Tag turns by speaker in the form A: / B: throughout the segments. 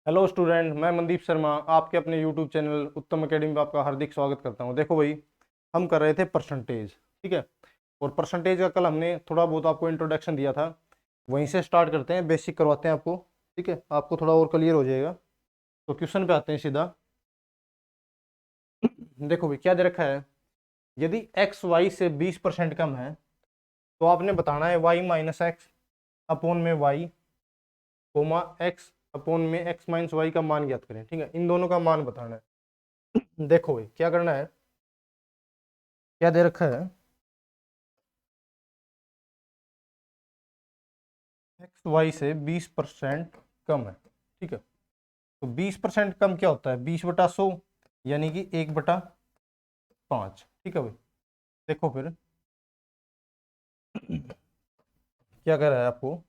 A: Hello student, मैं मनदीप शर्मा आपके अपने यूट्यूब चैनल उत्तम अकेडमी में आपका हार्दिक स्वागत करता हूं। देखो भाई, हम कर रहे थे परसेंटेज, ठीक है। और परसेंटेज का कल हमने थोड़ा बहुत आपको इंट्रोडक्शन दिया था, वहीं से स्टार्ट करते हैं, बेसिक करवाते हैं आपको, ठीक है। आपको थोड़ा और क्लियर हो जाएगा। तो क्वेश्चन पे आते हैं सीधा। देखो भाई, क्या दे रखा है, यदि एक्स वाई से 20% कम है तो आपने बताना है वाई माइनस एक्स अपॉन में वाई कोमा एक्स अपॉन में एक्स माइनस वाई का मान ज्ञात करें, ठीक है। इन दोनों का मान बताना है। देखो भाई, क्या करना है, क्या दे रखा है, एक्स वाई से 20% कम है, ठीक है। तो 20% कम क्या होता है, 20/100, यानी कि 1/5, ठीक है भाई। देखो फिर क्या कह रहा है आपको,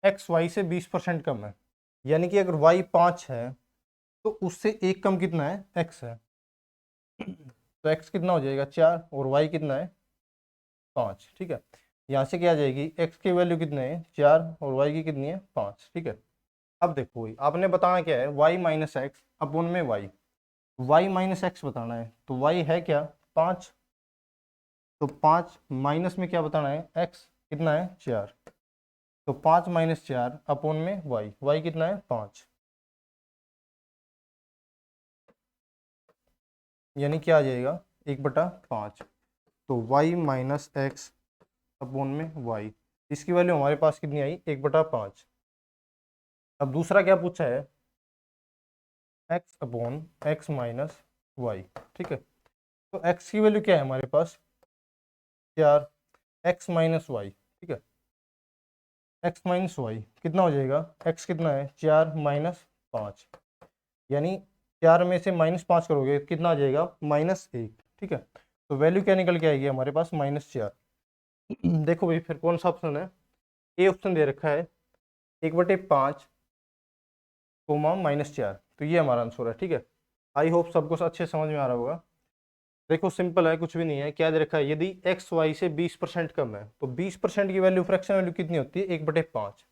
A: एक्स वाई से 20% कम है, यानी कि अगर वाई 5 है तो उससे एक कम कितना है, एक्स है। तो एक्स कितना हो जाएगा, 4, और वाई कितना है, 5, ठीक है। यहाँ से क्या आ जाएगी, एक्स की वैल्यू कितने है, 4, और वाई की कितनी है, 5, ठीक है। अब देखो भाई, आपने बताना क्या है, वाई माइनस एक्स अपॉन में वाई, वाई माइनस एक्स बताना है। तो वाई है क्या, 5, तो 5 माइनस में क्या बताना है, एक्स कितना है, 4, तो 5 - 4 अपॉन में वाई, वाई कितना है, 5, यानी क्या आ जाएगा, 1/5। तो वाई माइनस एक्स अपॉन में वाई, इसकी वैल्यू हमारे पास कितनी आई, 1/5। अब दूसरा क्या पूछा है, x upon x minus y, ठीक है। तो एक्स की वैल्यू क्या है हमारे पास, 4, एक्स माइनस वाई, ठीक है। एक्स माइनस वाई कितना हो जाएगा, एक्स कितना है, 4 - 5, यानी 4 में से -5 करोगे कितना आ जाएगा, -1, ठीक है। तो वैल्यू क्या निकल के आएगी हमारे पास, -4। देखो भाई, फिर कौन सा ऑप्शन है, ए ऑप्शन दे रखा है, 1/5 कोमा -4, तो ये हमारा आंसर है, ठीक है। आई होप सबको अच्छे समझ में आ रहा होगा। देखो सिंपल है, कुछ भी नहीं है। क्या दे रखा है, यदि एक्स वाई से 20% कम है तो 20% की वैल्यू, फ्रैक्शन वैल्यू कितनी होती है, 1/5,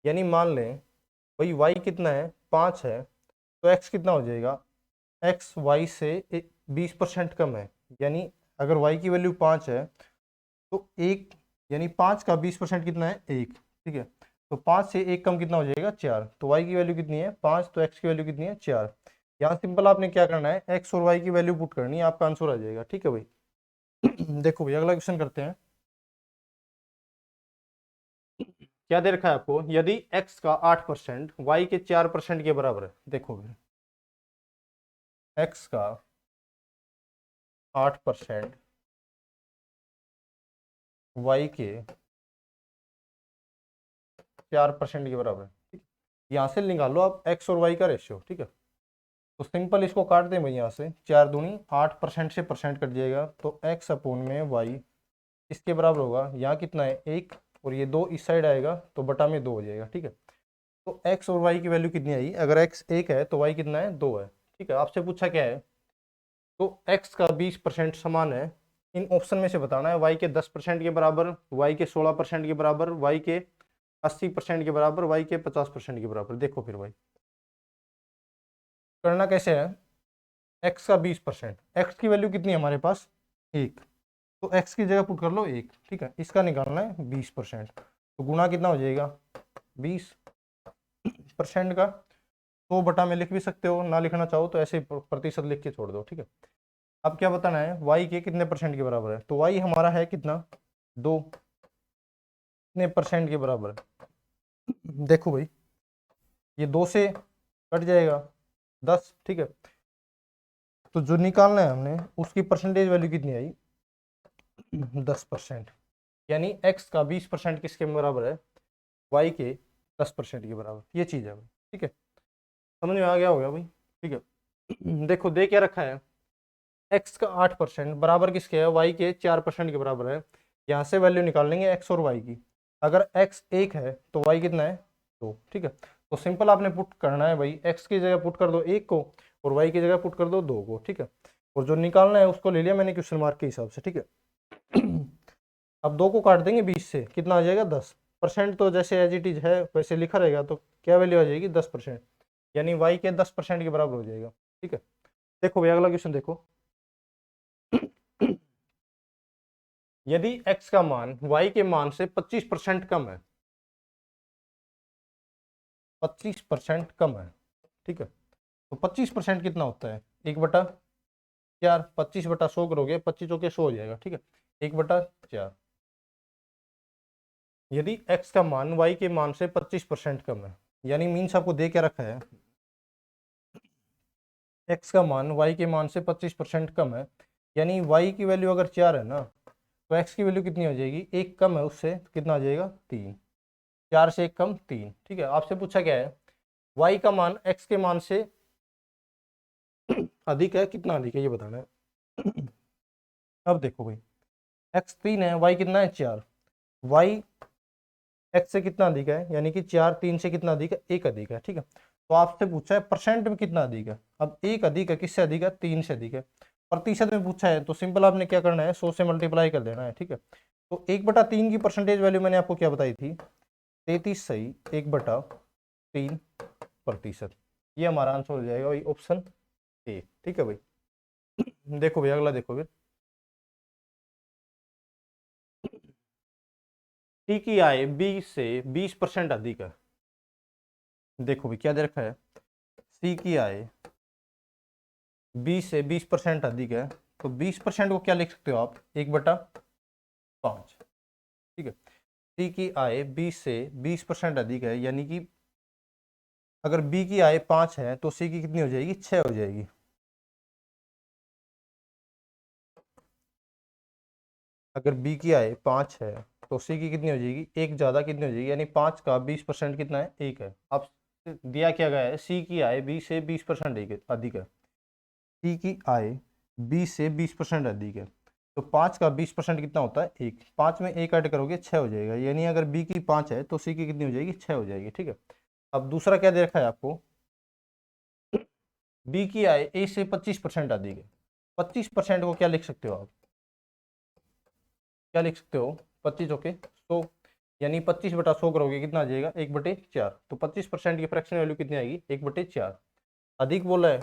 A: यानी मान लें भाई वाई कितना है, 5 है, तो एक्स कितना हो जाएगा, एक्स वाई से 20% कम है, यानी अगर वाई की वैल्यू 5 है तो एक, यानी 5 का 20% कितना है, 1, ठीक है। तो 5 से 1 कम कितना हो जाएगा, 4, तो वाई की वैल्यू कितनी है, 5, तो एक्स की वैल्यू कितनी है, 4। यहाँ सिंपल आपने क्या करना है, एक्स और वाई की वैल्यू पुट करनी है, आपका आंसर आ जाएगा, ठीक है भाई। देखो भाई, अगला क्वेश्चन करते हैं। क्या दे रखा है आपको, यदि x का 8% y के 4% के बराबर है। देखो भाई, x का 8% y के 4% के बराबर है, ठीक है। यहाँ से निकालो आप x और y का रेशियो, ठीक है। तो सिंपल इसको काट दें भाई, यहाँ से 4 दूनी 8% से परसेंट कट जाएगा, तो x अपॉन में y इसके बराबर होगा, यहाँ कितना है, 1, और ये 2 इस साइड आएगा तो बटा में 2 हो जाएगा, ठीक है। तो x और y की वैल्यू कितनी आई, अगर x 1 है तो y कितना है, 2 है, ठीक है। आपसे पूछा क्या है, तो x का 20% समान है, इन ऑप्शन में से बताना है, y के 10% के बराबर, y के 16% के बराबर, y के 80% के बराबर, y के 50% के बराबर। देखो फिर भाई, करना कैसे है, x का 20%, x की वैल्यू कितनी है हमारे पास, 1, तो x की जगह पुट कर लो 1, ठीक है। इसका निकालना है 20%, तो गुना कितना हो जाएगा, 20% का 100 बटा में लिख भी सकते हो, ना लिखना चाहो तो ऐसे ही प्रतिशत लिख के छोड़ दो, ठीक है। अब क्या बताना है, y के कितने परसेंट के बराबर है, तो y हमारा है कितना, 2, कितने परसेंट के बराबर है, देखो भाई, ये 2 से कट जाएगा 10, ठीक है। तो जो निकालना है हमने, उसकी परसेंटेज वैल्यू कितनी आई, 10%, यानी x का 20% किसके बराबर है, y के 10% के बराबर, ये चीज़ है भाई, ठीक है। समझ में आ गया होगा भाई, ठीक है। देखो दे क्या रखा है, x का 8% बराबर किसके है, y के 4% के बराबर है। यहाँ से वैल्यू निकाल लेंगे x और y की, अगर x 1 है तो y कितना है, 2, ठीक है। तो सिंपल आपने पुट करना है भाई, x की जगह पुट कर दो 1 को, और y की जगह पुट कर दो 2 को, ठीक है। और जो निकालना है उसको ले लिया मैंने क्वेश्चन मार्क के हिसाब से, ठीक है। अब 2 को काट देंगे 20 से, कितना आ जाएगा, 10%, तो जैसे एज इट इज है वैसे लिखा रहेगा, तो क्या वैल्यू आ जाएगी, 10%, यानी y के 10% के बराबर हो जाएगा। ठीक है, देखो भाई अगला क्वेश्चन देखो। यदि x का मान y के मान से 25% कम है, 25% कम है, ठीक है, तो 25% कितना होता है? 1/4। 25/100 करोगे, 25 चौके 100 हो जाएगा। ठीक है, 1/4। यदि x का मान y के मान से 25% कम है, यानी मीन्स आपको दे क्या रखा है, x का मान y के मान से 25% कम है, यानी y की वैल्यू अगर 4 है ना, तो x की वैल्यू कितनी हो जाएगी? 1 कम है उससे, तो कितना आ जाएगा? 3। 4 से 1 कम 3। ठीक है, आपसे पूछा क्या है, y का मान x के मान से अधिक है, कितना अधिक है ये बताना है। अब देखो भाई, x 3 है, y कितना है? 4। y x से कितना अधिक है, यानी कि 4 3 से कितना अधिक है? 1 अधिक है। ठीक है, तो आपसे पूछा है परसेंट में कितना अधिक है। अब 1 अधिक है, किससे अधिक है? 3 से अधिक है। प्रतिशत में पूछा है तो सिंपल आपने क्या करना है, 100 से मल्टीप्लाई कर देना है। ठीक है, तो 1/3 की परसेंटेज वैल्यू मैंने आपको क्या बताई थी? 33 सही 1/3%। ये हमारा आंसर हो जाएगा भाई, ऑप्शन ए। ठीक है भाई, देखो भाई अगला देखो फिर। टी की आय बी से 20% अधिक है। देखो भाई क्या दे रखा है, सी की आय बी से 20% अधिक है, तो 20% को क्या लिख सकते हो आप? 1/5। ठीक है, सी की आय बी से 20% अधिक है, यानी कि अगर बी की आय 5 है तो सी की कितनी हो जाएगी? 6 हो जाएगी। अगर बी की आय 5 है तो सी की कितनी हो जाएगी? एक ज़्यादा कितनी हो जाएगी? यानी 5 का 20% कितना है? 1 है। अब दिया क्या गया है, सी की आय बी से 20% अधिक है। सी की आय बी से 20% अधिक है, तो 5 का 20% कितना होता है? 1। 5 में 1 ऐड करोगे 6 हो जाएगा, यानी अगर बी की 5 है तो सी की कितनी हो जाएगी? 6 हो जाएगी। ठीक है, अब दूसरा क्या दे रखा है आपको, बी की आय ए से 25% अधिक है। 25% को क्या लिख सकते हो आप? क्या लिख सकते हो? 25 ओके 100, यानी 25/100 करोगे, कितना आ जाएगा? 1/4। तो 25% की फ्रैक्शन वैल्यू कितनी आएगी? 1/4। अधिक बोला है,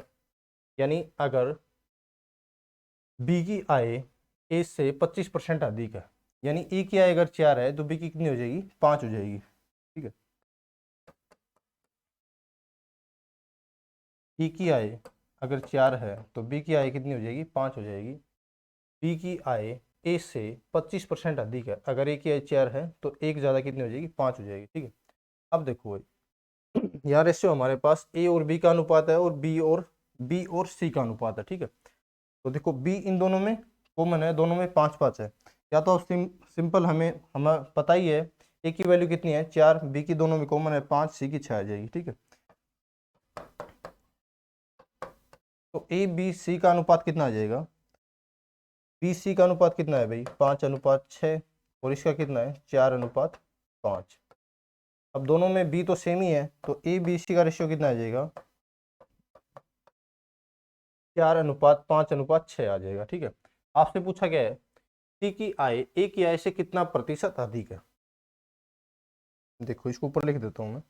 A: यानी अगर बी की आय ए से 25% अधिक है, यानी ए की आय अगर 4 है तो बी की कितनी हो जाएगी? 5 हो जाएगी। ठीक है, ई की आय अगर 4 है तो बी की आय कितनी हो जाएगी? 5 हो जाएगी। बी की आय ए से 25% अधिक है, अगर ए की आय 4 है तो एक ज़्यादा कितनी हो जाएगी? 5 हो जाएगी। ठीक है, अब देखो भाई, यहाँ रेशियो हमारे पास ए और बी का अनुपात है, और बी और सी का अनुपात है। ठीक है, तो देखो बी इन दोनों में कॉमन है, दोनों में 5-5 है। या तो आप सिंपल हमें पता ही है ए की वैल्यू कितनी है? 4। बी की दोनों में कॉमन है 5, सी की 6 आ जाएगी। ठीक है, तो ए बी सी का अनुपात कितना आ जाएगा? बी सी का अनुपात कितना है भाई? 5:6। और इसका कितना है? 4:5। अब दोनों में बी तो सेम ही है, तो ए बी सी का रेशियो कितना आ जाएगा? 4:5:6 आ जाएगा। ठीक है, आपसे पूछा क्या है, सी की आय ए की आय से कितना प्रतिशत अधिक है? देखो इसको ऊपर लिख देता हूं मैं।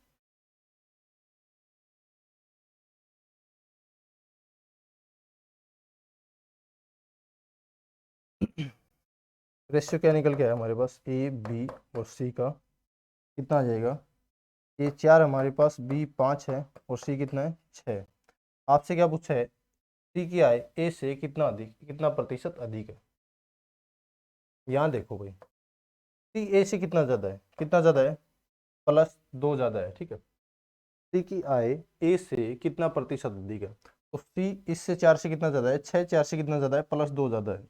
A: रेशियो क्या निकल के आया हमारे पास? ए बी और सी का कितना आ जाएगा? ए 4 हमारे पास, बी 5 है, और सी कितना है? 6। आपसे क्या पूछा है, सी की आय ए से कितना अधिक, कितना प्रतिशत अधिक है? यहाँ देखो भाई, सी ए से कितना ज़्यादा है? कितना ज़्यादा है? +2 ज़्यादा है। ठीक है, सी की आय ए से कितना प्रतिशत अधिक है? तो सी इससे 4 से कितना ज़्यादा है? 6। 4 से कितना ज़्यादा है? +2 ज़्यादा है।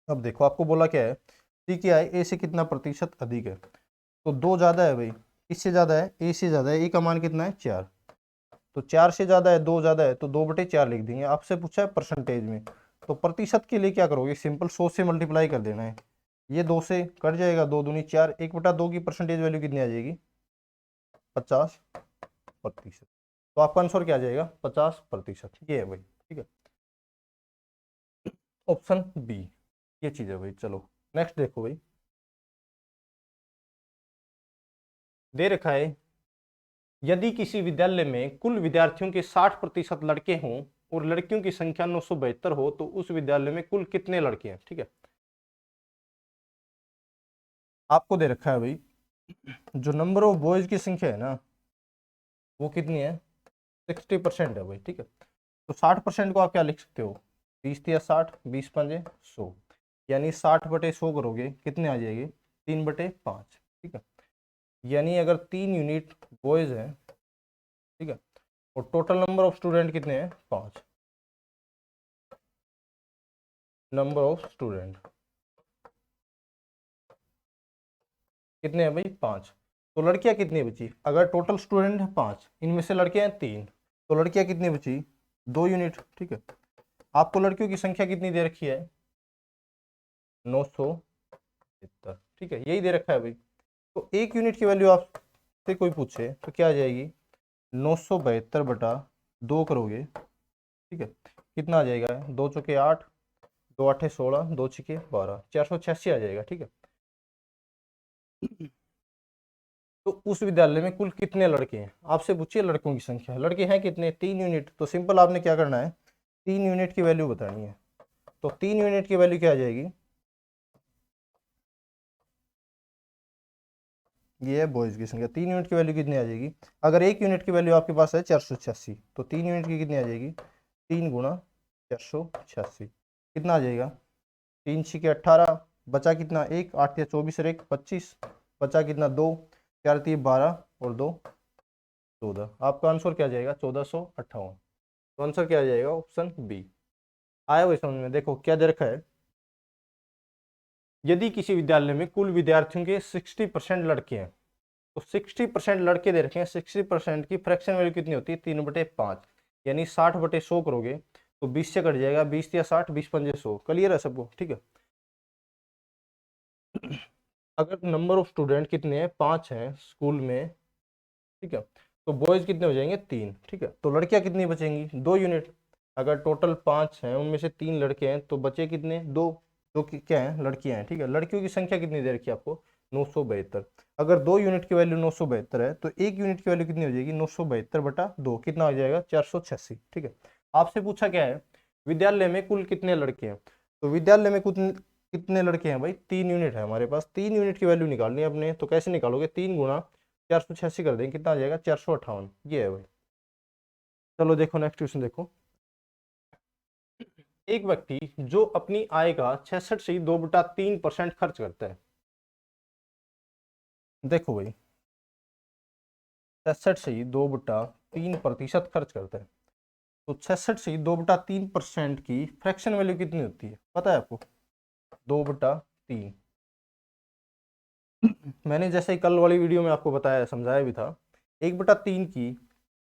A: अब देखो आपको बोला क्या है, सी की आय ए से कितना प्रतिशत अधिक है, तो 2 ज़्यादा है भाई, इससे ज़्यादा है, ए से ज़्यादा है, ए का मान कितना है? 4। तो 4 से ज़्यादा है, 2 ज़्यादा है, तो 2/4 लिख देंगे। आपसे पूछा है परसेंटेज में, तो प्रतिशत के लिए क्या करोगे? सिंपल 100 से मल्टीप्लाई कर देना है। ये 2 से कट जाएगा, 2 दूनी 4, 1/2 की परसेंटेज वैल्यू कितनी आ जाएगी? 50%। तो आपका आंसर क्या आ जाएगा? 50%। ये है भाई। ठीक है, ऑप्शन बी ये चीज़ है भाई। चलो नेक्स्ट देखो भाई, दे रखा है यदि किसी विद्यालय में कुल विद्यार्थियों के 60% लड़के हों और लड़कियों की संख्या 972 हो तो उस विद्यालय में कुल कितने लड़के हैं। ठीक है, आपको दे रखा है भाई जो नंबर ऑफ बॉयज की संख्या है ना वो कितनी है, 60% है भाई। ठीक है, तो 60% को आप क्या लिख सकते हो, 20 × 60, 20×5 = 100, यानी 60/100 करोगे कितने आ जाएगी, 3/5। ठीक है, यानी अगर 3 यूनिट बॉयज हैं, ठीक है, और टोटल नंबर ऑफ स्टूडेंट कितने हैं, 5 नंबर ऑफ स्टूडेंट कितने हैं भाई, 5। तो लड़कियां कितनी बची, अगर टोटल स्टूडेंट है 5, इनमें से लड़के हैं 3, तो लड़कियां कितनी बची, 2 यूनिट। ठीक है, आपको लड़कियों की संख्या कितनी दे रखी है, 972। ठीक है, यही दे रखा है भाई। तो 1 यूनिट की वैल्यू आपसे कोई पूछे तो क्या आ जाएगी, 972/2 करोगे, ठीक है, कितना आ जाएगा, 2 चौके 8, 2 8 16, 2 6 12, 486 आ जाएगा। ठीक है, तो उस विद्यालय में कुल कितने लड़के हैं, आपसे पूछिए लड़कों की संख्या, लड़के हैं कितने, 3 यूनिट। तो सिंपल आपने क्या करना है, 3 यूनिट की वैल्यू बतानी है। तो 3 यूनिट की वैल्यू क्या आ जाएगी, ये है बॉयज की संख्या, 3 यूनिट की वैल्यू कितनी आ जाएगी, अगर 1 यूनिट की वैल्यू आपके पास है 486, तो 3 यूनिट की कितनी आ जाएगी, 3 × 486 कितना आ जाएगा, 3 6 18, बचा कितना 1, 8 या 24 और 1 25, बचा कितना 2, 4 3 12 और 2 14। आपका आंसर क्या आ जाएगा, 1458। तो आंसर क्या आ जाएगा, ऑप्शन बी। आया वही समझ में, देखो क्या दे रखा है, यदि किसी विद्यालय में कुल विद्यार्थियों के 60% लड़के हैं, तो 60% लड़के दे रखे हैं, 60% की फ्रैक्शन वैल्यू कितनी होती है, 3/5, यानी 60/100 करोगे तो 20 से कट जाएगा, 20 या 60, 20×5 = 100। क्लियर है सबको, ठीक है। अगर नंबर ऑफ स्टूडेंट कितने हैं, 5 हैं स्कूल में, ठीक है, तो बॉयज कितने हो जाएंगे, 3। ठीक है, तो लड़कियां कितनी बचेंगी, 2 यूनिट। अगर टोटल 5 हैं उनमें से 3 लड़के हैं तो बचे कितने, 2, जो कि क्या है, लड़कियां हैं। ठीक है, लड़कियों की संख्या कितनी दे रखी है आपको, 972। अगर 2 यूनिट की वैल्यू 972 है तो 1 यूनिट की वैल्यू कितनी हो जाएगी, 972/2 कितना हो जाएगा, 486। ठीक है, आपसे पूछा क्या है, विद्यालय में कुल कितने लड़के हैं, तो विद्यालय में कुछ कितने लड़के हैं भाई, 3 यूनिट है हमारे पास। 3 यूनिट की वैल्यू निकालनी है अपने, तो कैसे निकालोगे, 3 × 486 कर देंगे, कितना आ जाएगा, 458। ये है भाई। चलो देखो नेक्स्ट क्वेश्चन देखो, एक व्यक्ति जो अपनी आय का 66.2/3% खर्च करता है। देखो भाई 66.2/3% खर्च करता है, तो 66.2/3% की फ्रैक्शन वैल्यू कितनी होती है, पता है आपको, 2/3। मैंने जैसे ही कल वाली वीडियो में आपको बताया, समझाया भी था, 1/3 की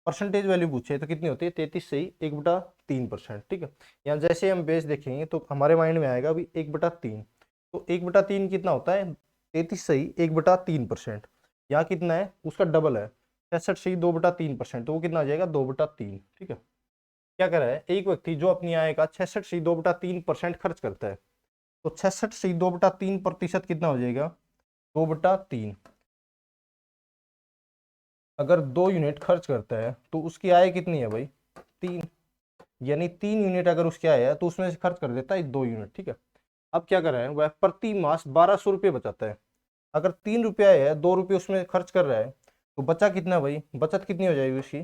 A: परसेंटेज वैल्यू पूछे तो कितनी होती है, 33 1/3%। ठीक है, यहाँ जैसे हम बेस देखेंगे तो हमारे माइंड में आएगा अभी 1/3, तो 1/3 कितना होता है, 33 1/3%। यहाँ कितना है, उसका डबल है, 66.2/3%, तो वो कितना आ जाएगा, 2/3। ठीक है, क्या कर रहा है, एक व्यक्ति जो अपनी आय का 66.2/3% खर्च करता है, तो 66.2/3% कितना हो जाएगा, 2/3। अगर 2 यूनिट खर्च करता है तो उसकी आय कितनी है भाई, 3, यानी 3 यूनिट अगर उसकी आय है तो उसमें से खर्च कर देता है 2 यूनिट। ठीक है, अब क्या कर रहा है, वह प्रति मास 1200 रुपये बचाता है। अगर 3 रुपया है, 2 रुपये उसमें खर्च कर रहा है, तो बचा कितना भाई, बचत कितनी हो जाएगी उसकी,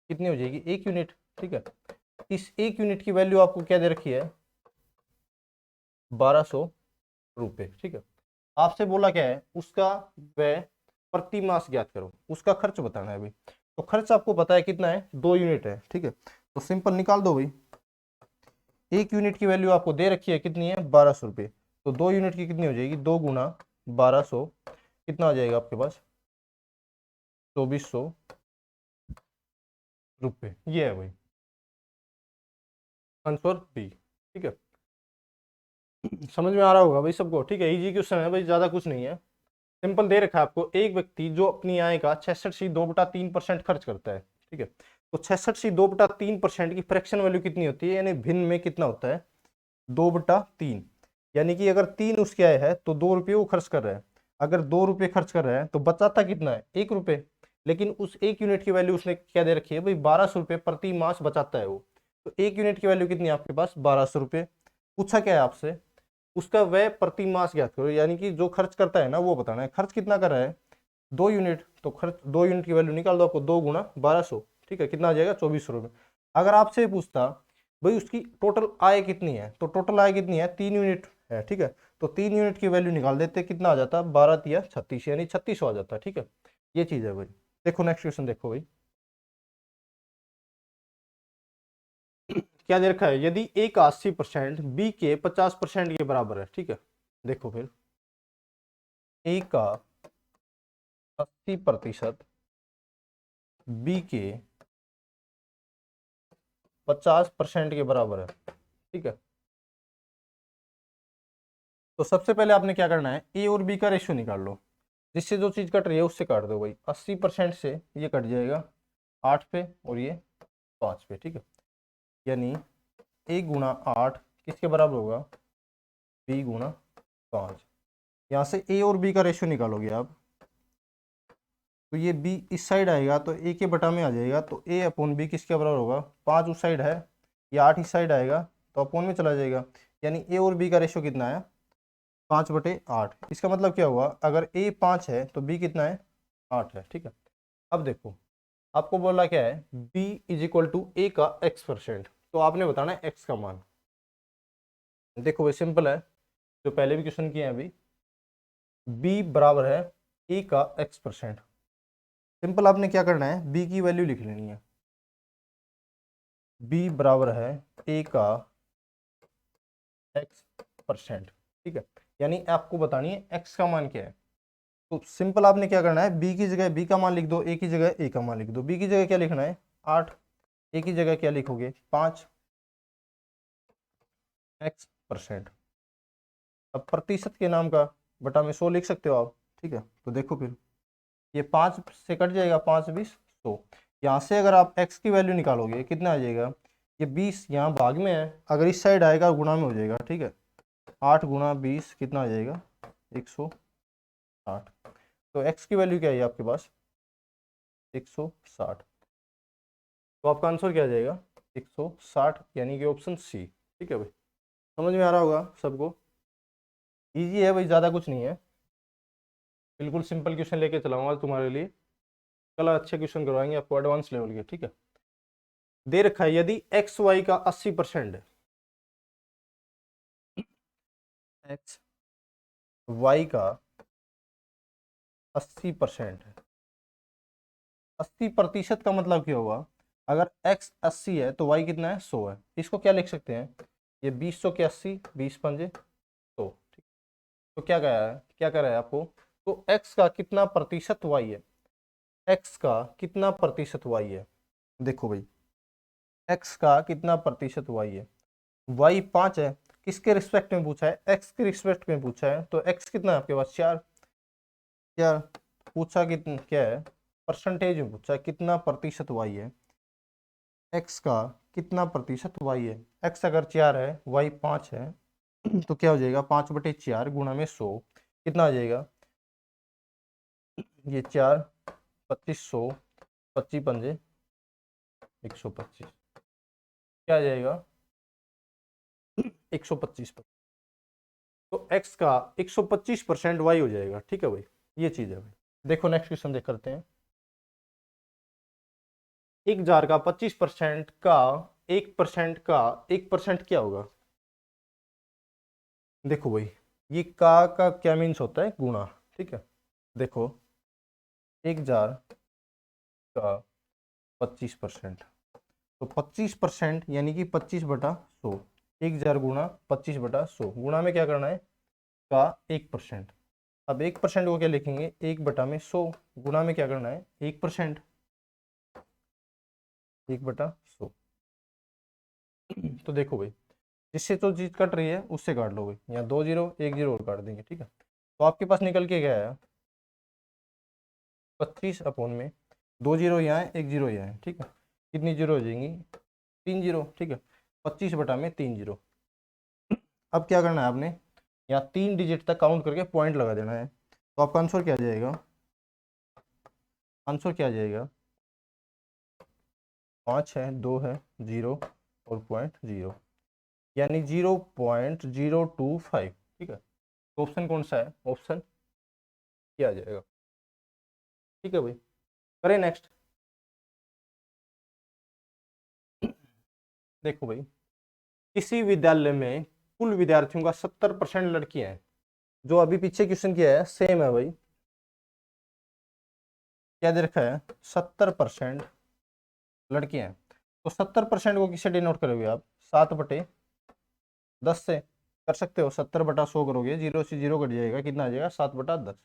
A: कितनी हो जाएगी, 1 यूनिट। ठीक है, इस 1 यूनिट की वैल्यू आपको क्या दे रखी है, 1200 रुपये। ठीक है, आपसे बोला क्या है, उसका व्यय प्रति मास ज्ञात करो, उसका खर्च बताना है भाई। तो खर्च आपको पता है कितना है, 2 यूनिट है। ठीक है, तो सिंपल निकाल दो भाई, 1 यूनिट की वैल्यू आपको दे रखी है कितनी है, 1200 रुपये, तो 2 यूनिट की कितनी हो जाएगी, 2 × 1200 कितना आ जाएगा आपके पास, 2400 रुपये। ये है भाई आंसर बी। ठीक है, समझ में आ रहा होगा भाई सबको। ठीक है, इजी क्वेश्चन है भाई, ज्यादा कुछ नहीं है, सिंपल दे रखा है आपको, एक व्यक्ति जो अपनी आय का 66.2/3% खर्च करता है। ठीक है, तो 66.2/3% की फ्रैक्शन वैल्यू कितनी होती है, यानी भिन्न में कितना होता है, 2/3, यानी कि अगर 3 उसकी आय है तो 2 रुपये वो खर्च कर रहा है। अगर 2 रुपये खर्च कर रहा है तो बचाता कितना है, 1 रुपये। लेकिन उस 1 यूनिट की वैल्यू उसने क्या दे रखी है भाई, 1200 रुपये प्रति मास बचाता है वो। तो 1 यूनिट की वैल्यू कितनी है आपके पास, 1200 रुपये। पूछा क्या है आपसे, उसका व्यय प्रति मास ज्ञात करो, यानी कि जो खर्च करता है ना वो बताना है। खर्च कितना कर रहा है, 2 यूनिट, तो खर्च 2 यूनिट की वैल्यू निकाल दो आपको, 2 गुणा 1200, ठीक है, कितना आ जाएगा, 2400 रुपये। अगर आपसे पूछता भाई उसकी टोटल आय कितनी है, तो टोटल आय कितनी है, 3 यूनिट है, ठीक है। तो 3 यूनिट की वैल्यू निकाल देते, कितना आ जाता, 12 या 36, यानी 3600 आ जाता है, ठीक है। ये चीज है भाई। देखो नेक्स्ट क्वेश्चन देखो भाई, क्या दे रखा है, यदि ए का 80% बी के 50% के बराबर है, ठीक है। देखो फिर ए का 80% बी के 50% के बराबर है, ठीक है। तो सबसे पहले आपने क्या करना है, ए और बी का रेशियो निकाल लो। जिससे जो चीज कट रही है उससे काट दो भाई। 80% से ये कट जाएगा 8 पे और ये 5 पे, ठीक है। यानी ए गुणा 8 किसके बराबर होगा, बी गुणा 5। यहाँ से ए और बी का रेशियो निकालोगे आप, तो ये बी इस साइड आएगा तो ए के बटा में आ जाएगा, तो ए अपॉन बी किसके बराबर होगा, 5 उस साइड है, ये 8 इस साइड आएगा तो अपॉन में चला जाएगा। यानी ए और बी का रेशियो कितना है, 5/8। इसका मतलब क्या हुआ, अगर ए 5 है तो बी कितना है, 8 है, ठीक है। अब देखो आपको बोला क्या है, b इज इक्वल टू ए का x%, तो आपने बताना है x का मान। देखो ये सिंपल है, जो पहले भी क्वेश्चन किए हैं अभी, b बराबर है a का x%। सिंपल आपने क्या करना है, b की वैल्यू लिख लेनी है, b बराबर है a का x%, ठीक है। यानी आपको बतानी है x का मान क्या है। तो सिंपल आपने क्या करना है, b की जगह b का मान लिख दो, a की जगह a का मान लिख दो। b की जगह क्या लिखना है, 8, a की जगह क्या लिखोगे, 5 x%। अब प्रतिशत के नाम का बटा में 100 लिख सकते हो आप, ठीक है। तो देखो फिर ये 5 से कट जाएगा, 5×20 100। यहाँ से अगर आप x की वैल्यू निकालोगे कितना आ जाएगा, ये 20 यहाँ भाग में है, अगर इस साइड आएगा गुणा में हो जाएगा, ठीक है। 8×20 कितना आ जाएगा, 160। तो x की वैल्यू क्या है आपके पास, 160। तो आपका आंसर क्या आ जाएगा, 160, यानी कि ऑप्शन सी, ठीक है भाई। समझ में आ रहा होगा सबको, इजी है भाई, ज़्यादा कुछ नहीं है। बिल्कुल सिंपल क्वेश्चन लेके चलाऊंगा तुम्हारे लिए, कल अच्छे क्वेश्चन करवाएंगे आपको एडवांस लेवल के, ठीक है। दे रखा है यदि एक्स वाई का 80% है, एक्स वाई का 80% है। 80% का मतलब क्या हुआ, अगर x 80 है तो y कितना है, 100 है। इसको क्या लिख सकते हैं, ये 20 के 80, 20×5 100, ठीक। तो क्या कह रहा है, क्या कर रहा है आपको, तो x का कितना प्रतिशत y है, x का कितना प्रतिशत y है। देखो भाई x का कितना प्रतिशत y है, y 5 है, किसके रिस्पेक्ट में पूछा है, x के रिस्पेक्ट में पूछा है, तो x कितना है आपके पास, 4। क्या पूछा, कितना क्या है, परसेंटेज में पूछा है, कितना प्रतिशत y है, x का कितना प्रतिशत y है। x अगर 4 है, y 5 है, तो क्या हो जाएगा, 5/4 गुणा में 100, कितना आ जाएगा, ये 4, 2500, 25×5 125, क्या आ जाएगा, 125। तो x का 125% y हो जाएगा, ठीक है भाई। ये चीज है भाई। देखो नेक्स्ट क्वेश्चन देख करते हैं, 1,000 का 25% का 1% का 1% क्या होगा। देखो भाई ये का क्या मीन्स होता है, गुणा, ठीक है। देखो 1,000 का 25%, तो 25% यानी कि 25/100, 1,000 गुणा 25/100, गुणा में क्या करना है, का 1%। अब 1% को क्या लिखेंगे, 1/100, गुणा में क्या करना है, 1%, 1/100। तो देखो भाई जिससे तो चीज कट रही है उससे काट लो भाई, यहाँ 2 जीरो 1 जीरो और काट देंगे, ठीक है। तो आपके पास निकल के क्या है, 25/में 2 जीरो यहाँ है, 1 जीरो यहाँ है, ठीक है। कितनी जीरो हो जाएंगी, 3 जीरो, ठीक है। 25/3 जीरो। अब क्या करना है आपने, यहाँ 3 डिजिट तक काउंट करके पॉइंट लगा देना है। तो तो आपका आंसर क्या आ जाएगा? आंसर क्या आ जाएगा? 5 है, 2 है, 0 और 0.0, यानी 0.025। ठीक है, तो ऑप्शन कौन सा है? ऑप्शन क्या आ जाएगा? ठीक है भाई, करें नेक्स्ट। देखो भाई, किसी विद्यालय में कुल विद्यार्थियों का 70% लड़कियां हैं। जो अभी पीछे क्वेश्चन किया है सेम है भाई। क्या दे रखा है? 70% लड़कियां हैं। तो 70% को किससे डिनोट करोगे आप? 7/10 से कर सकते हो। 70/100 करोगे, 0 से 0 कट जाएगा, कितना आ जाएगा? 7/10।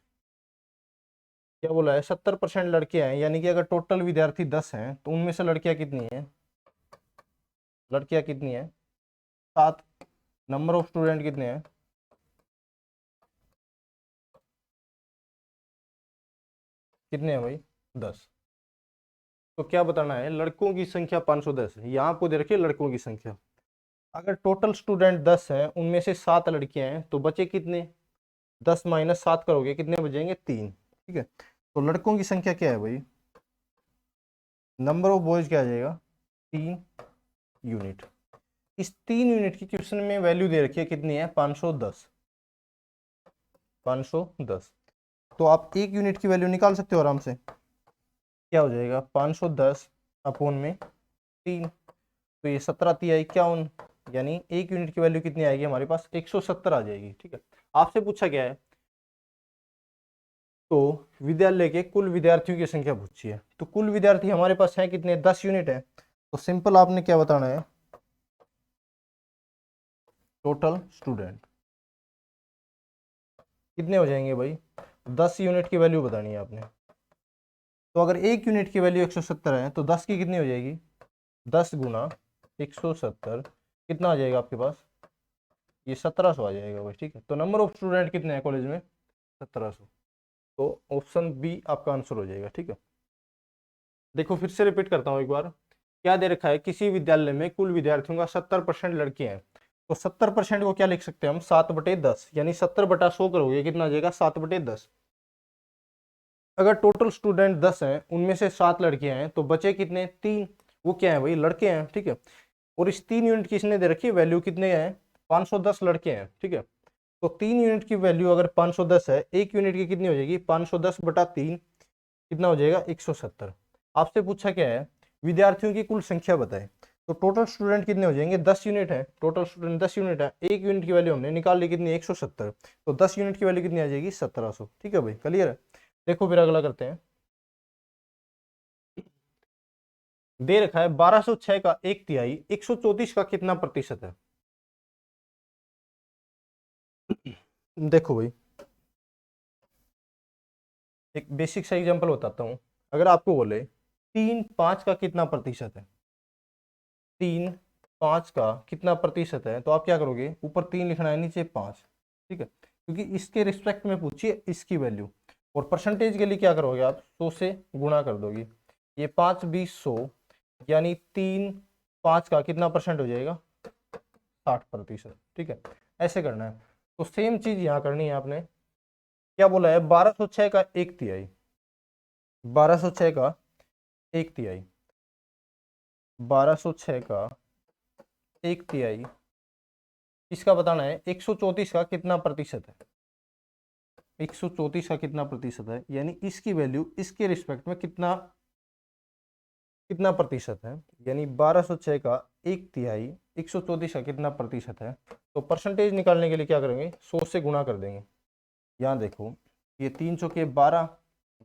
A: क्या बोला है? 70% लड़कियां हैं, यानी कि अगर टोटल विद्यार्थी 10 हैं तो उनमें से लड़कियां कितनी हैं? लड़कियां कितनी हैं? 7। नंबर ऑफ स्टूडेंट कितने हैं? कितने हैं भाई? 10। तो क्या बताना है? लड़कों की संख्या 510 है। यहाँ आपको दे रखिए लड़कों की संख्या। अगर टोटल स्टूडेंट 10 हैं, उनमें से 7 लड़कियां हैं, तो बचे कितने? 10 माइनस 7 करोगे, कितने बचेंगे? 3। ठीक है, तो लड़कों की संख्या क्या है भाई? नंबर ऑफ बॉयज क्या आ जाएगा? 3 यूनिट। इस 3 यूनिट की क्वेश्चन में वैल्यू दे रखी है, कितनी है? 510। 510। तो आप 1 यूनिट की वैल्यू निकाल सकते हो आराम से। क्या हो जाएगा? 510 अपॉन में 3, तो ये 17 तिहाई 51, यानी 1 यूनिट की वैल्यू कितनी आएगी हमारे पास? 170 आ जाएगी। ठीक है, आपसे पूछा गया है तो विद्यालय के कुल विद्यार्थियों की संख्या पूछी है। तो कुल विद्यार्थी हमारे पास है कितने? 10 यूनिट है। तो सिंपल आपने क्या बताना है? टोटल स्टूडेंट कितने हो जाएंगे भाई? 10 यूनिट की वैल्यू बतानी है आपने। तो अगर 1 यूनिट की वैल्यू 170 है तो 10 की कितनी हो जाएगी? 10 गुना 170 कितना आ जाएगा आपके पास? ये 1700 आ जाएगा भाई। ठीक है, तो नंबर ऑफ स्टूडेंट कितने हैं कॉलेज में? 1700। तो ऑप्शन बी आपका आंसर हो जाएगा। ठीक है, देखो फिर से रिपीट करता हूँ एक बार। क्या दे रखा है? किसी विद्यालय में कुल विद्यार्थियों का 70% लड़कियां हैं। तो 70% को क्या लिख सकते हैं हम? 7/10, यानी 70/100 करोगे, कितना आ जाएगा? 7/10। अगर टोटल स्टूडेंट 10 हैं, उनमें से 7 लड़कियां हैं, तो बचे कितने? 3। वो क्या है भाई? लड़के हैं। ठीक है, और इस 3 यूनिट की इसने दे रखी है वैल्यू, कितने हैं? 510 लड़के हैं। ठीक है, तो 3 यूनिट की वैल्यू अगर 510 है, 1 यूनिट की कितनी हो जाएगी? 510/3 कितना हो जाएगा? 170। आपसे पूछा क्या है? विद्यार्थियों की कुल संख्या बताएं। तो टोटल स्टूडेंट कितने हो जाएंगे? 10 यूनिट है। टोटल स्टूडेंट 10 यूनिट है, 1 यूनिट की वैल्यू हमने निकाल ली, कितनी? 170। तो 10 यूनिट की वैल्यू कितनी आ जाएगी? 1700। ठीक है भाई, क्लियर है? देखो फिर अगला करते हैं। दे रखा है 1206 का 1/3 134 का कितना प्रतिशत है? देखो भाई, एक बेसिक सा एग्जांपल बताता हूं। अगर आपको बोले 3/5 का कितना प्रतिशत है? 3/5 का कितना प्रतिशत है? तो आप क्या करोगे? ऊपर 3 लिखना है, नीचे 5। ठीक है, क्योंकि इसके रिस्पेक्ट में पूछिए इसकी वैल्यू। और परसेंटेज के लिए क्या करोगे आप? 100 से गुणा कर दोगे। ये 5 20 100, यानी 3/5 का कितना परसेंट हो जाएगा? 60%। ठीक है, ऐसे करना है। तो सेम चीज यहाँ करनी है आपने। क्या बोला है? 1206 का 1/3। 1206 का 1/3, 1206 का 1/3 इसका बताना है 134 का कितना प्रतिशत है? 134 का कितना प्रतिशत है, यानी इसकी वैल्यू इसके रिस्पेक्ट में कितना कितना प्रतिशत है? यानी 1206 का 1/3 134 का कितना प्रतिशत है? तो परसेंटेज निकालने के लिए क्या करेंगे? 100 से गुणा कर देंगे। यहाँ देखो, ये 3 चौके 12,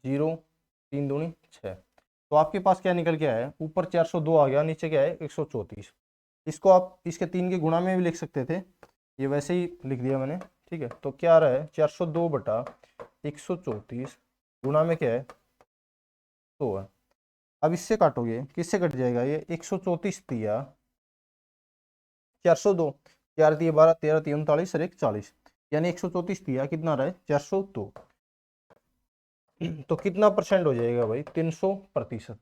A: 0 3 दूनी 6। तो आपके पास क्या निकल के आया है? ऊपर 402 आ गया, नीचे क्या है? 134। इसको आप इसके 3 के गुणा में भी लिख सकते थे, ये वैसे ही लिख दिया मैंने। ठीक है, तो क्या आ रहा है? 402/134 गुणा में क्या है? 100 है। अब इससे काटोगे, किससे कट जाएगा? ये 134 दिया 402, 4 दिए 12, 13 3 39 और 1 40, यानी 134 दिया कितना रहा है? 402। तो कितना परसेंट हो जाएगा भाई? 300%।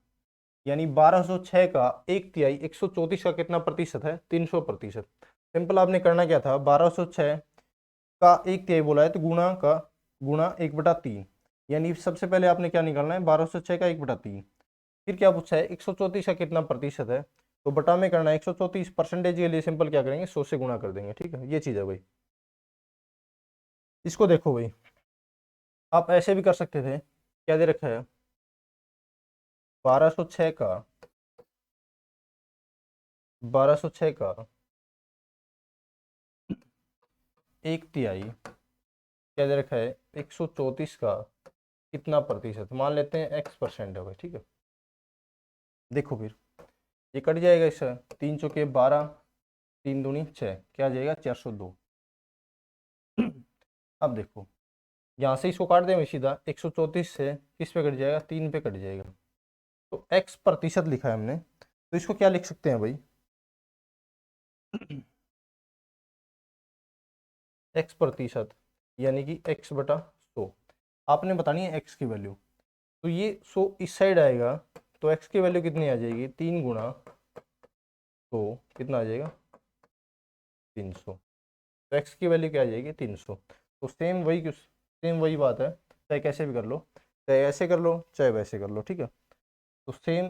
A: यानी 1206 का 1/3 134 का कितना प्रतिशत है? 300%। सिंपल आपने करना क्या था? 1206 का 1/3 बोला है तो गुणा का गुणा 1/3, यानी सबसे पहले आपने क्या निकालना है 1206 का 1/3। फिर क्या पूछा है 134 का कितना प्रतिशत है, तो बटा में करना है 134, परसेंटेज के लिए सिंपल क्या करेंगे 100 से गुणा कर देंगे। ठीक है, ये चीज़ है भाई। इसको देखो भाई, आप ऐसे भी कर सकते थे, क्या दे रखा है 1206 का 1206 का 1/3, क्या दे रखा है 134 का कितना प्रतिशत, मान लेते हैं x% है भाई। ठीक है, देखो फिर ये कट जाएगा इससे, 3 चौके 12, 3 दूनी 6, क्या आ जाएगा 402। अब देखो यहाँ से इसको काट देंगे सीधा, 134 से किस पे कट जाएगा 3 पे कट जाएगा, तो x% लिखा है हमने, तो इसको क्या लिख सकते हैं भाई x%, यानी कि x/100। आपने बतानी है x की वैल्यू, तो ये 100 इस साइड आएगा, तो x की वैल्यू कितनी आ जाएगी 3 गुणा 100, कितना आ जाएगा 300। तो x की वैल्यू क्या आ जाएगी 300। तो सेम वही बात है, चाहे कैसे भी कर लो, चाहे ऐसे कर लो चाहे वैसे कर लो। ठीक है, तो सेम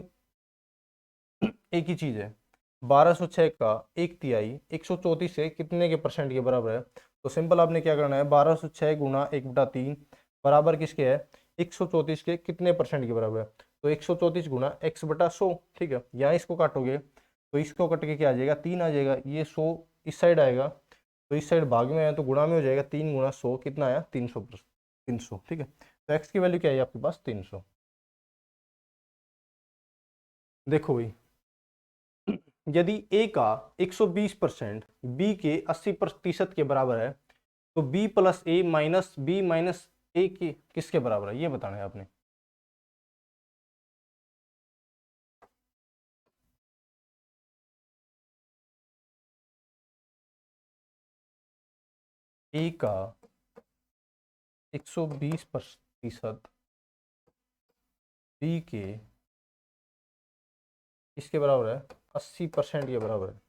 A: एक ही चीज़ है, 1206 का 1/3 134 से कितने के परसेंट के बराबर है, तो सिंपल आपने क्या करना है 1206 गुणा 1/3 बराबर किसके है 134 के कितने परसेंट के बराबर है, तो 134 गुणा x/100। ठीक है, यहाँ इसको काटोगे तो इसको कट के क्या आ जाएगा 3 आ जाएगा, ये 100 इस साइड आएगा, तो इस साइड भाग में है तो गुणा में हो जाएगा, 3 गुणा 100 कितना आया 300। ठीक है, तो x की वैल्यू क्या है आपके पास 300। देखो भाई, यदि a का 120% b के 80% के बराबर है, तो b प्लस ए माइनस बी माइनस ए की किसके बराबर है, ये बताना है आपने। a का 120% b के किसके बराबर है 80% के बराबर है।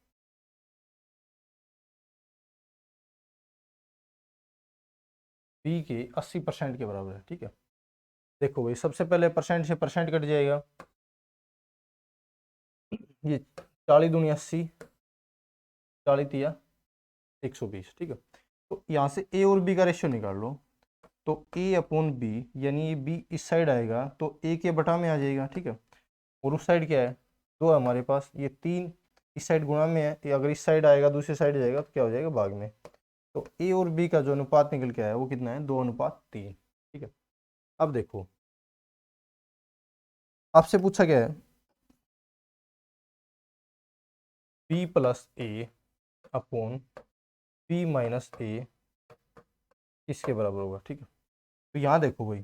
A: b के 80% के बराबर है। ठीक है, देखो भाई सबसे पहले परसेंट से परसेंट कट जाएगा, ये 40 दूनी 80, 40 तिया 120। ठीक है, तो यहाँ से a और b का रेशियो निकाल लो, तो a/b, यानी ये b इस साइड आएगा तो a के बटा में आ जाएगा। ठीक है, और उस साइड क्या है 2 है हमारे पास, ये 3 इस साइड गुणा में है, ये अगर इस साइड आएगा दूसरी साइड जाएगा तो क्या हो जाएगा भाग में। तो a और b का जो अनुपात निकल के आया वो कितना है 2:3। ठीक है, अब देखो आपसे पूछा क्या है b प्लस ए अपॉन b माइनस ए किसके बराबर होगा। ठीक है, तो यहाँ देखो भाई,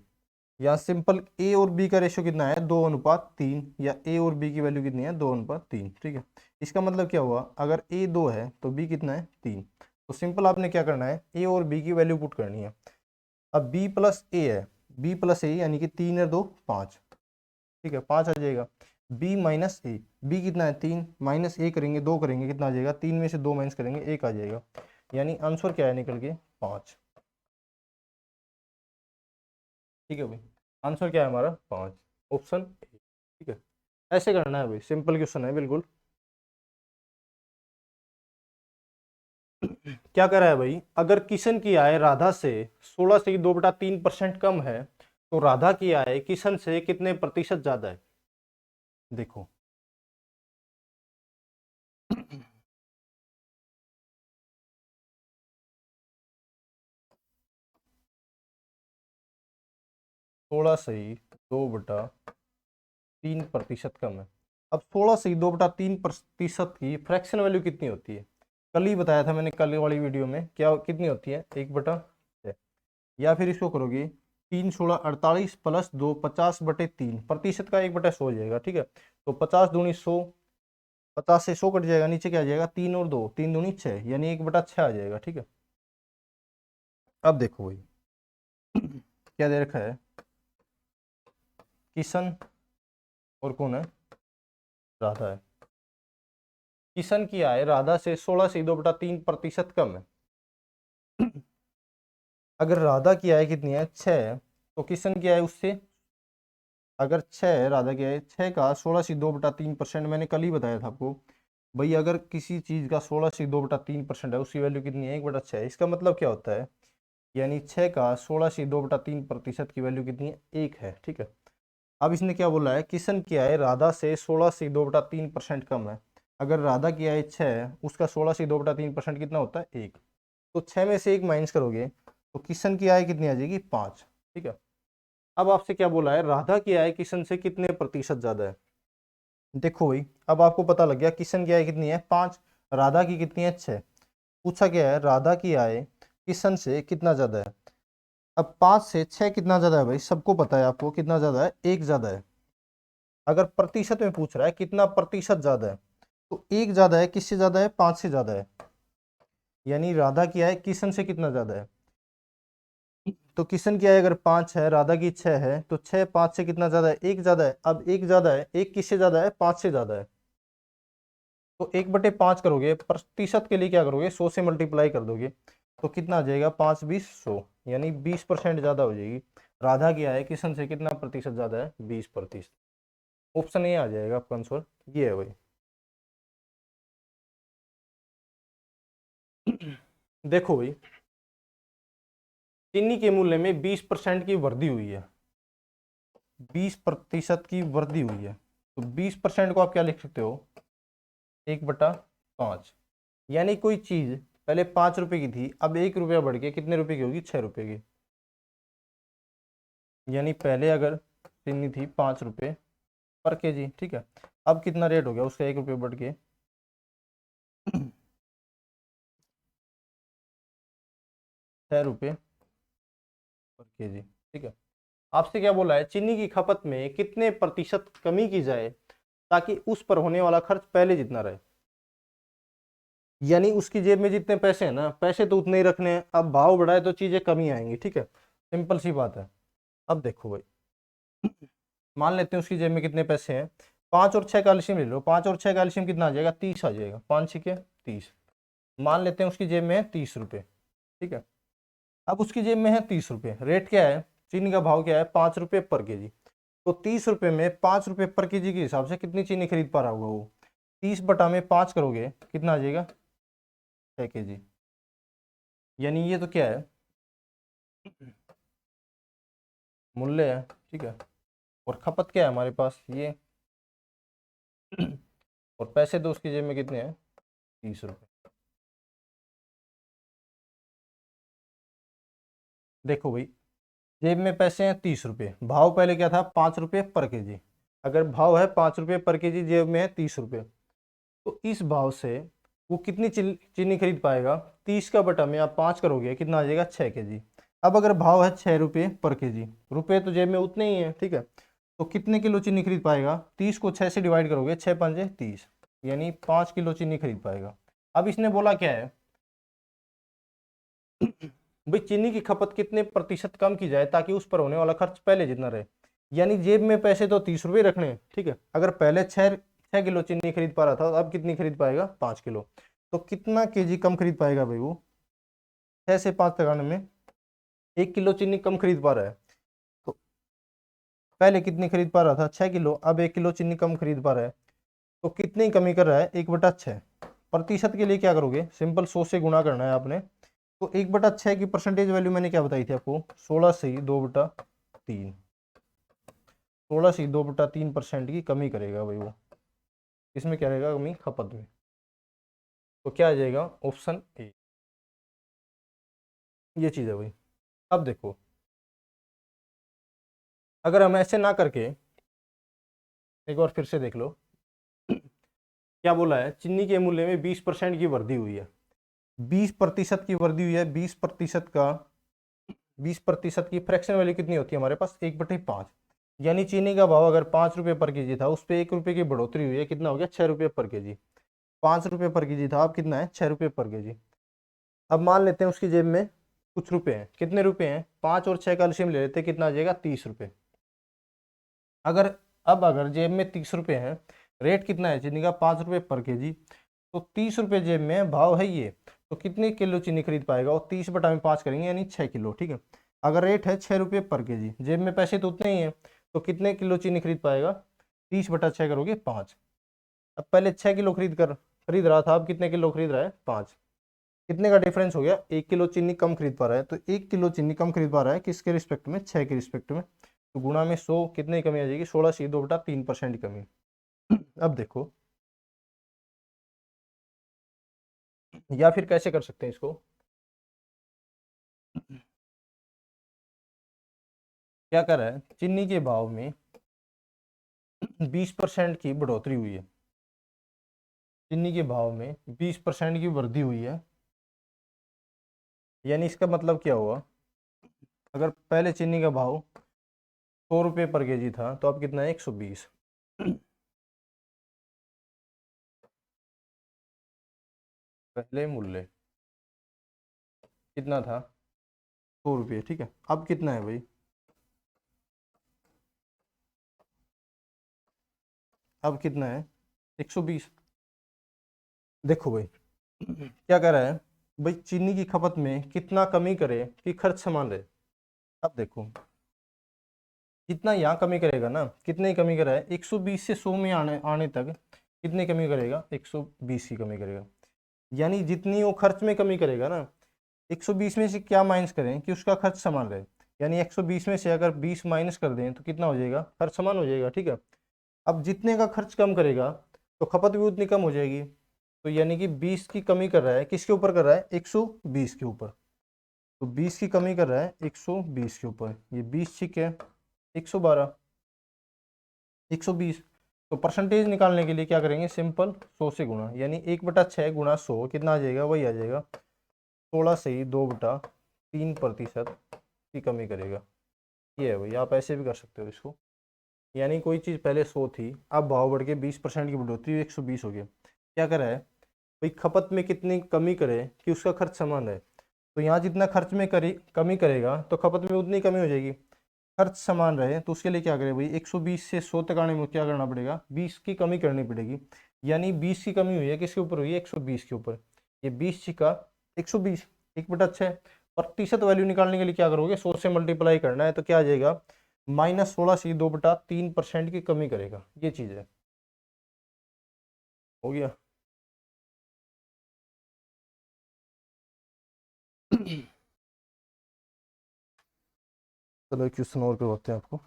A: यहाँ सिंपल a और b का रेशियो कितना है 2:3, या a और b की वैल्यू कितनी है 2:3। ठीक है, इसका मतलब क्या हुआ अगर a 2 है तो b कितना है 3, तो सिंपल आपने क्या करना है a और b की वैल्यू पुट करनी है। अब b प्लस ए है, b प्लस ए यानी कि 3 है 2 5। ठीक है, 5 आ जाएगा, b माइनस ए, b कितना है 3, माइनस ए करेंगे 2 करेंगे कितना आ जाएगा, 3 में से 2 माइनस करेंगे 1 आ जाएगा, यानी आंसर क्या है निकल के 5। ठीक है भाई, आंसर क्या है हमारा 5, ऑप्शन ए। ठीक है, ऐसे करना है भाई, सिंपल क्वेश्चन है बिल्कुल। क्या करा है भाई, अगर किशन की आय राधा से 16 से 2/3% कम है, तो राधा की आय किशन से कितने प्रतिशत ज्यादा है। देखो 16 से 2/3% कम है। अब 16 से 2/3% की फ्रैक्शन वैल्यू कितनी होती है, कल ही बताया था मैंने, कल वाली वीडियो में क्या कितनी होती है 1/6। या फिर इसको करोगे 3 16 48 प्लस 2 50/3, प्रतिशत का 1/100 हो जाएगा। ठीक है, तो 50 दूनी 100, 50 से 100 कट जाएगा, नीचे क्या आ जाएगा 3 और 2 3 दूनी 6, यानी 1/6 आ जाएगा। ठीक है, अब देखो भाई क्या दे रखा है किशन और कौन है राधा है, किशन की आय राधा से 16 से 2/3% कम है। अगर राधा की आय कितनी है 6, तो किशन की आय उससे, अगर 6 राधा की आय 6 का 16/2/3%, मैंने कल ही बताया था आपको भाई, अगर किसी चीज का 16/2/3% है, उसकी वैल्यू कितनी है 1/6। इसका मतलब क्या होता है, यानी 6 का 16/2/3% की वैल्यू कितनी है 1 है, ठीक है। अब इसने क्या बोला है, किशन की आय राधा से 16/2/3% कम है। अगर राधा की आय 6 है, उसका 16/2/3% कितना होता है 1, तो 6 में से 1 माइनस करोगे तो किशन की आय कितनी आ जाएगी 5, ठीक है। अब आपसे क्या बोला है, राधा की आय किशन से कितने प्रतिशत ज्यादा है। देखो भाई, अब आपको पता लग गया किशन की आय कितनी है 5, राधा की कितनी है 6। पूछा गया है राधा की आय किशन से कितना ज्यादा है। अब 5 से 6 कितना ज्यादा है भाई, सबको पता है आपको कितना ज्यादा है, 1 ज्यादा है। अगर प्रतिशत में पूछ रहा है कितना प्रतिशत ज्यादा है, तो 1 ज्यादा है, किससे ज्यादा है 5 से ज्यादा है। यानी राधा की आय किशन से कितना ज्यादा है, तो किशन की आय अगर 5 है, राधा की 6 है, तो 6 5 से कितना ज्यादा है 1 ज्यादा है। अब 1 ज्यादा है, 1 किससे ज्यादा है 5 से ज्यादा है, तो 1/5 करोगे, प्रतिशत के लिए क्या करोगे 100 से मल्टीप्लाई कर दोगे, तो कितना आ जाएगा 5 20 100, यानी 20% ज्यादा हो जाएगी। राधा की आय किशन से कितना प्रतिशत ज्यादा है 20%। ऑप्शन ए आ जाएगा आपका आंसर, ये है भाई। देखो भाई, चीनी के मूल्य में 20% की वृद्धि हुई है, 20% की वृद्धि हुई है, तो 20% को आप क्या लिख सकते हो 1/5। यानी कोई चीज पहले 5 रुपए की थी, अब 1 रुपया बढ़ के कितने रुपए की होगी 6 रुपए की। यानी पहले अगर चीनी थी 5 रुपए पर केजी, ठीक है, अब कितना रेट हो गया उसका 1 रुपये बढ़ के 6 रुपये पर केजी, ठीक है। आपसे क्या बोला है, चीनी की खपत में कितने प्रतिशत कमी की जाए ताकि उस पर होने वाला खर्च पहले जितना रहे। यानी उसकी जेब में जितने पैसे हैं ना, पैसे तो उतने ही रखने हैं, अब भाव बढ़ाए तो चीजें कमी आएंगी, ठीक है, सिंपल सी बात है। अब देखो भाई, मान लेते हैं उसकी जेब में कितने पैसे हैं, 5 और 6 का एलसीएम ले लो, 5 और 6 का एलसीएम कितना आ जाएगा 30 आ जाएगा, 5 6 30। मान लेते हैं उसकी जेब में है 30 रुपये, ठीक है। अब उसकी जेब में है 30 रुपये, रेट क्या है, चीनी का भाव क्या है 5 रुपये पर केजी, तो 30 रुपये में 5 रुपये पर केजी के हिसाब से कितनी चीनी खरीद पा रहा होगा वो, 30/5 करोगे कितना आ जाएगा 6 केजी। यानी ये तो क्या है मूल्य है, ठीक है, और खपत क्या है हमारे पास ये और पैसे तो उसकी जेब में कितने हैं 30 रुपये। देखो भाई, जेब में पैसे हैं 30 रुपये, भाव पहले क्या था 5 रुपये पर केजी। अगर भाव है 5 रुपये पर केजी, जेब में है 30 रुपये, तो इस भाव से वो कितनी चीनी खरीद पाएगा, 30 का बटा में आप 5 करोगे कितना आ जाएगा 6 केजी। अब अगर भाव है 6 रुपये पर केजी, रुपये तो जेब में उतने ही है, ठीक है, तो कितने किलो चीनी खरीद पाएगा, 30 को 6 से डिवाइड करोगे 6 5 30, यानी 5 किलो चीनी खरीद पाएगा। अब इसने बोला क्या है भाई, चीनी की खपत कितने प्रतिशत कम की जाए ताकि उस पर होने वाला खर्च पहले जितना रहे। यानी जेब में पैसे तो 30 रुपये रखने हैं, ठीक है, अगर पहले 6 किलो चीनी खरीद पा रहा था, तो अब कितनी खरीद पाएगा 5 किलो, तो कितना केजी कम खरीद पाएगा भाई वो, 6 से 5 लगाने में 1 किलो चीनी कम खरीद पा रहा है। तो पहले कितनी खरीद पा रहा था 6 किलो, अब 1 किलो चीनी कम खरीद पा रहा है, तो कितनी कमी कर रहा है 1/6। प्रतिशत के लिए क्या करोगे, सिंपल 100 से गुणा करना है आपने, तो 1/6 की परसेंटेज वैल्यू मैंने क्या बताई थी आपको 16/2/3, 16/2/3% की कमी करेगा भाई वो, इसमें क्या रहेगा कमी खपत में, तो क्या आ जाएगा ऑप्शन ए, ये चीज़ है भाई। अब देखो, अगर हम ऐसे ना करके एक बार फिर से देख लो, क्या बोला है, चीनी के मूल्य में 20% की वृद्धि हुई है, 20% की वृद्धि हुई है, 20% की फ्रैक्शन वैल्यू कितनी होती है हमारे पास 1/5। यानी चीनी का भाव अगर 5 रुपये पर केजी था, उस पर 1 रुपये की बढ़ोतरी हुई है, कितना हो गया 6 रुपये पर केजी। 5 रुपये पर केजी था, अब कितना है 6 रुपये पर केजी। अब मान लेते हैं उसकी जेब में कुछ रुपए हैं, कितने रुपए हैं 5 और 6 का एलसीएम ले लेते हैं, कितना आ जाएगा 30 रुपये। अगर अब अगर जेब में 30 रुपये हैं, रेट कितना है चीनी का 5 रुपये पर केजी, तो 30 रुपये जेब में भाव है ये, तो कितने किलो चीनी खरीद पाएगा, और 30/5 करेंगे यानी 6 किलो, ठीक है। अगर रेट है 6 रुपये पर केजी, जेब में पैसे तो उतने ही हैं, तो कितने किलो चीनी खरीद पाएगा, 30/6 करोगे 5। अब पहले 6 किलो खरीद रहा था, अब कितने किलो खरीद रहा है, 5। कितने का डिफरेंस हो गया, 1 किलो चीनी कम खरीद पा रहा है। तो 1 किलो चीनी कम खरीद पा रहा है किसके रिस्पेक्ट में, 6 के रिस्पेक्ट में। तो गुणा में 100, कितनी कमी आ जाएगी, 16/2/3% की कमी। अब देखो, या फिर कैसे कर सकते हैं इसको, क्या कर रहा है, चीनी के भाव में 20% की बढ़ोतरी हुई है, चीनी के भाव में 20% की वृद्धि हुई है। यानी इसका मतलब क्या हुआ, अगर पहले चीनी का भाव 100 रुपये पर केजी था, तो अब कितना है, 120। पहले मूल्य कितना था, 100 रुपये, ठीक है। अब कितना है भाई, अब कितना है, 120। देखो भाई, क्या कह रहा है भाई, चीनी की खपत में कितना कमी करे कि खर्च समान रहे। अब देखो, जितना यहाँ कमी करेगा ना, कितने की कमी करा है, 120 से 100 में आने आने तक कितनी कमी करेगा, 120 की कमी करेगा। यानी जितनी वो खर्च में कमी करेगा ना, 120 में से क्या माइनस करें कि उसका खर्च समान रहे। यानी 120 में से अगर 20 माइनस कर दें तो कितना हो जाएगा, खर्च समान हो जाएगा, ठीक है। अब जितने का खर्च कम करेगा तो खपत भी उतनी कम हो जाएगी। तो यानी कि 20 की कमी कर रहा है, किसके ऊपर कर रहा है, 120 के ऊपर। तो 20 की कमी कर रहा है 120 के ऊपर, ये 20 ठीक है, 112, 120। तो परसेंटेज निकालने के लिए क्या करेंगे, सिंपल 100 से गुणा, यानी 1/6 गुणा 100 कितना आ जाएगा, वही आ जाएगा 16 से ही 2/3% की कमी करेगा। ये है भाई, आप ऐसे भी कर सकते हो इसको। यानी कोई चीज़ पहले 100 थी, अब भाव बढ़ के 20% की बढ़ोतरी 120 हो गया। क्या करा है भाई, खपत में कितनी कमी करे कि उसका खर्च समान है। तो यहाँ जितना खर्च में कमी करेगा तो खपत में उतनी कमी हो जाएगी। खर्च समान रहे तो उसके लिए क्या करें भाई, 120 से 100 तक आने में क्या करना पड़ेगा, 20 की कमी करनी पड़ेगी। यानी 20 की कमी हुई है, किसके ऊपर हुई है, 120 के ऊपर। ये 20 का 120, 1/6। प्रतिशत वैल्यू निकालने के लिए क्या करोगे, 100 से मल्टीप्लाई करना है, तो क्या आ जाएगा, -16 से 2/3% की कमी करेगा। ये चीज़ है, हो गया। चलो एक क्वेश्चन और करवाते हैं आपको।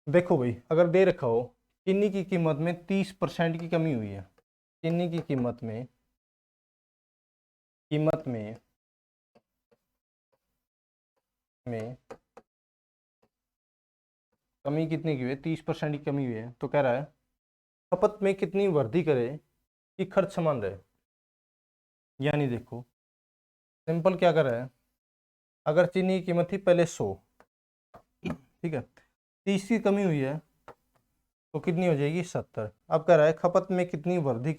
A: देखो भाई, अगर दे रखा हो चीनी की कीमत में 30% की कमी हुई है, चीनी की कीमत में कमी कितनी की हुई है, 30% की कमी हुई है। तो कह रहा है खपत में कितनी वृद्धि करे कि खर्च समान रहे। यानी देखो, सिंपल क्या कर रहा है, अगर चीनी की कीमत थी पहले 100, ठीक है, 30 की कमी हुई है तो कितनी हो जाएगी, 70। अब कह रहा है खपत में कितनी वृद्धि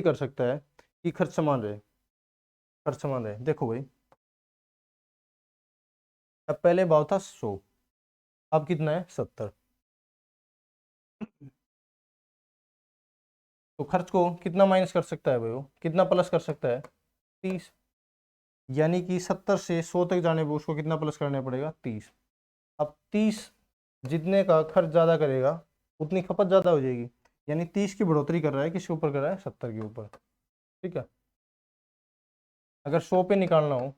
A: कर सकता है कि खर्च समान रहे। देखो भाई, अब पहले भाव था 100, अब कितना है, 70। तो खर्च को कितना माइनस कर सकता है भाई, वो कितना प्लस कर सकता है, 30। यानी कि 70 से 100 तक जाने पर उसको कितना प्लस करना पड़ेगा, 30। अब 30 जितने का खर्च ज़्यादा करेगा उतनी खपत ज़्यादा हो जाएगी। यानी 30 की बढ़ोतरी कर रहा है, किसके ऊपर कर रहा है, 70 के ऊपर, ठीक है। अगर 100 पे निकालना हो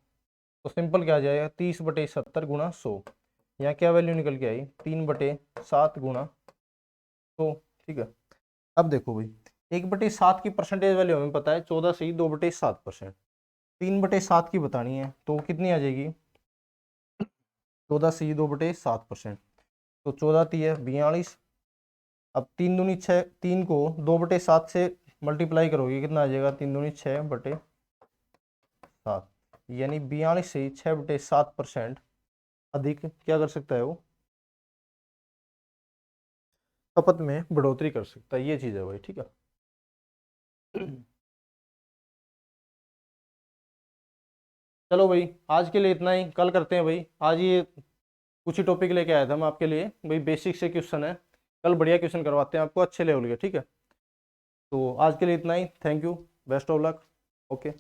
A: तो सिंपल क्या आ जाएगा, 30/70 गुणा 100। यहाँ क्या वैल्यू निकल के आई, 3/7 गुणा 100, ठीक है। अब देखो भाई, 1/7 की परसेंटेज वैल्यू हमें पता है 14 से ही 2/7%, 3/7 की बतानी है तो कितनी आ जाएगी, 14 से ही 2/7%। तो 14 ती है 42। अब 3 दूनी 6, 3 को 2/7 से मल्टीप्लाई करोगे कितना आ जाएगा, 3 दूनी 6/7। यानी 42 से 6/7% अधिक क्या कर सकता है वो, खपत में बढ़ोतरी कर सकता है। ये चीज़ है भाई, ठीक है। चलो भाई आज के लिए इतना ही, कल करते हैं भाई। आज ये कुछ ही टॉपिक लेके आया था मैं आपके लिए भाई, बेसिक से क्वेश्चन है, कल बढ़िया क्वेश्चन करवाते हैं आपको अच्छे लेवल के, ठीक है। तो आज के लिए इतना ही, thank you, best of luck, okay.